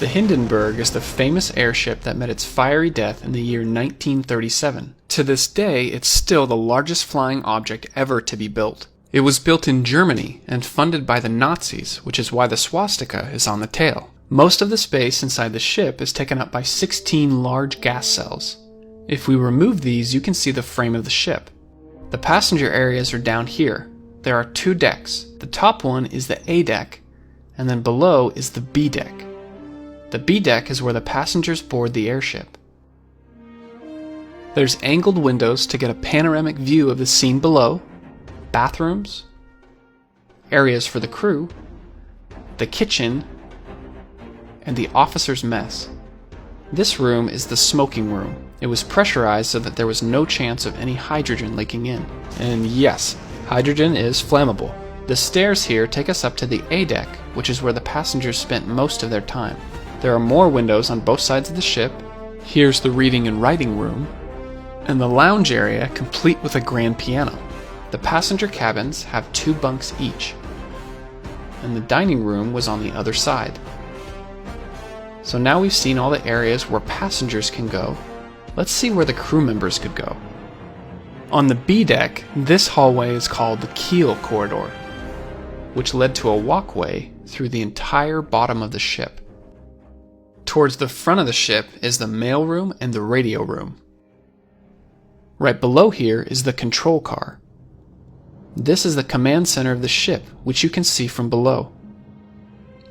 The Hindenburg is the famous airship that met its fiery death in the year 1937. To this day, it's still the largest flying object ever to be built. It was built in Germany and funded by the Nazis, which is why the swastika is on the tail. Most of the space inside the ship is taken up by 16 large gas cells. If we remove these, you can see the frame of the ship. The passenger areas are down here. There are 2 decks. The top one is the A deck, and then below is the B deck. The B deck is where the passengers board the airship. There's angled windows to get a panoramic view of the scene below, bathrooms, areas for the crew, the kitchen, and the officer's mess. This room is the smoking room. It was pressurized so that there was no chance of any hydrogen leaking in. And yes, hydrogen is flammable. The stairs here take us up to the A deck, which is where the passengers spent most of their time. There are more windows on both sides of the ship. Here's the reading and writing room, and the lounge area complete with a grand piano. The passenger cabins have 2 bunks each, and the dining room was on the other side. So now we've seen all the areas where passengers can go. Let's see where the crew members could go. On the B deck, this hallway is called the Kiel Corridor, which led to a walkway through the entire bottom of the ship. Towards the front of the ship is the mailroom and the radio room. Right below here is the control car. This is the command center of the ship, which you can see from below.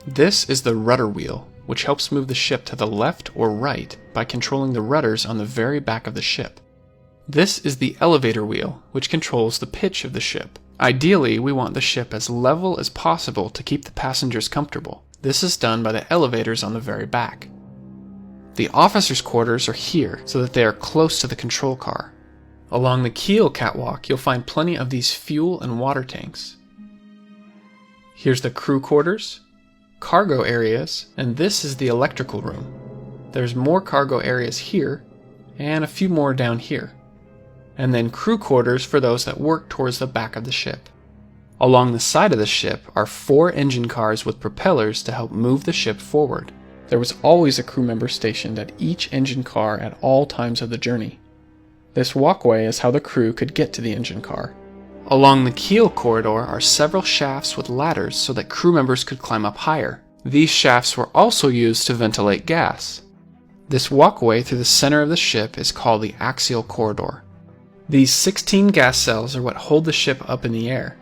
This is the rudder wheel, which helps move the ship to the left or right by controlling the rudders on the very back of the ship. This is the elevator wheel, which controls the pitch of the ship. Ideally, we want the ship as level as possible to keep the passengers comfortable. This is done by the elevators on the very back. The officers' quarters are here so that they are close to the control car. Along the Kiel catwalk, you'll find plenty of these fuel and water tanks. Here's the crew quarters, cargo areas, and this is the electrical room. There's more cargo areas here, and a few more down here. And then crew quarters for those that work towards the back of the ship. Along the side of the ship are 4 engine cars with propellers to help move the ship forward. There was always a crew member stationed at each engine car at all times of the journey. This walkway is how the crew could get to the engine car. Along the Kiel corridor are several shafts with ladders so that crew members could climb up higher. These shafts were also used to ventilate gas. This walkway through the center of the ship is called the axial corridor. These 16 gas cells are what hold the ship up in the air.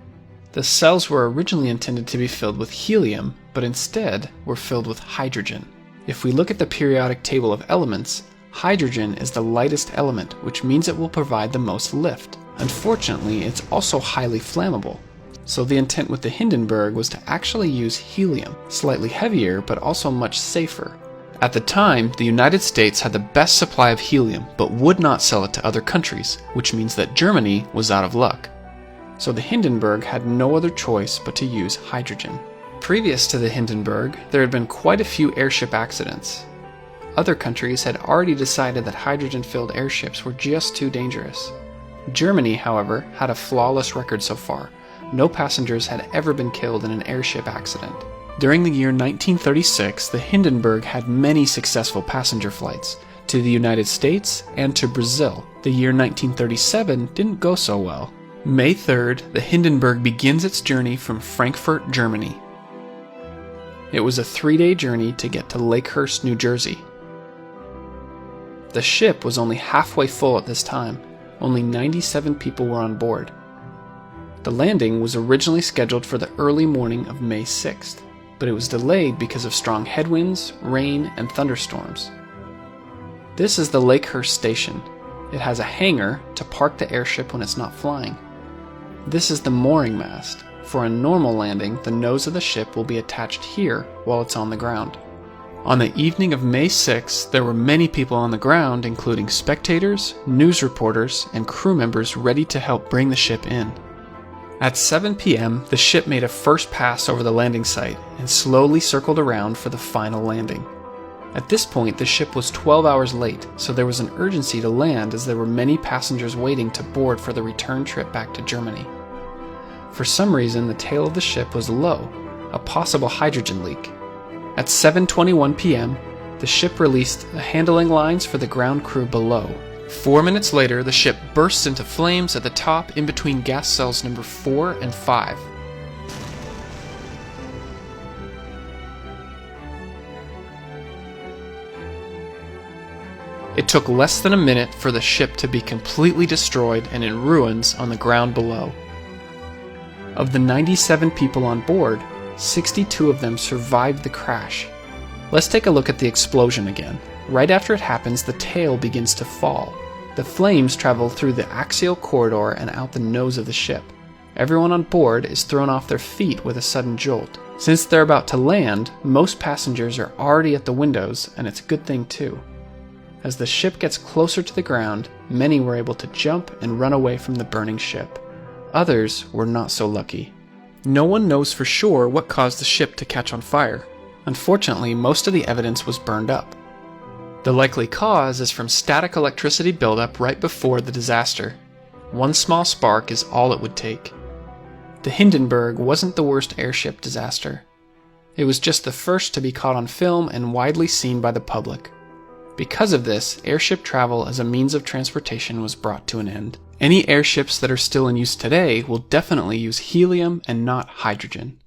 The cells were originally intended to be filled with helium, but instead were filled with hydrogen. If we look at the periodic table of elements, hydrogen is the lightest element, which means it will provide the most lift. Unfortunately, it's also highly flammable. So the intent with the Hindenburg was to actually use helium, slightly heavier but also much safer. At the time, the United States had the best supply of helium, but would not sell it to other countries, which means that Germany was out of luck. So the Hindenburg had no other choice but to use hydrogen. Previous to the Hindenburg, there had been quite a few airship accidents. Other countries had already decided that hydrogen-filled airships were just too dangerous. Germany, however, had a flawless record so far. No passengers had ever been killed in an airship accident. During the year 1936, the Hindenburg had many successful passenger flights to the United States and to Brazil. The year 1937 didn't go so well. May 3rd, the Hindenburg begins its journey from Frankfurt, Germany. It was a 3-day journey to get to Lakehurst, New Jersey. The ship was only halfway full at this time. Only 97 people were on board. The landing was originally scheduled for the early morning of May 6th, but it was delayed because of strong headwinds, rain, and thunderstorms. This is the Lakehurst station. It has a hangar to park the airship when it's not flying. This is the mooring mast. For a normal landing, the nose of the ship will be attached here while it's on the ground. On the evening of May 6th, there were many people on the ground, including spectators, news reporters, and crew members ready to help bring the ship in. At 7 p.m., the ship made a first pass over the landing site and slowly circled around for the final landing. At this point, the ship was 12 hours late, so there was an urgency to land as there were many passengers waiting to board for the return trip back to Germany. For some reason, the tail of the ship was low, a possible hydrogen leak. At 7:21 p.m., the ship released the handling lines for the ground crew below. 4 minutes later, the ship bursts into flames at the top in between gas cells number 4 and 5. It took less than a minute for the ship to be completely destroyed and in ruins on the ground below. Of the 97 people on board, 62 of them survived the crash. Let's take a look at the explosion again. Right after it happens, the tail begins to fall. The flames travel through the axial corridor and out the nose of the ship. Everyone on board is thrown off their feet with a sudden jolt. Since they're about to land, most passengers are already at the windows, and it's a good thing too. As the ship gets closer to the ground, many were able to jump and run away from the burning ship. Others were not so lucky. No one knows for sure what caused the ship to catch on fire. Unfortunately, most of the evidence was burned up. The likely cause is from static electricity buildup right before the disaster. One small spark is all it would take. The Hindenburg wasn't the worst airship disaster. It was just the first to be caught on film and widely seen by the public. Because of this, airship travel as a means of transportation was brought to an end. Any airships that are still in use today will definitely use helium and not hydrogen.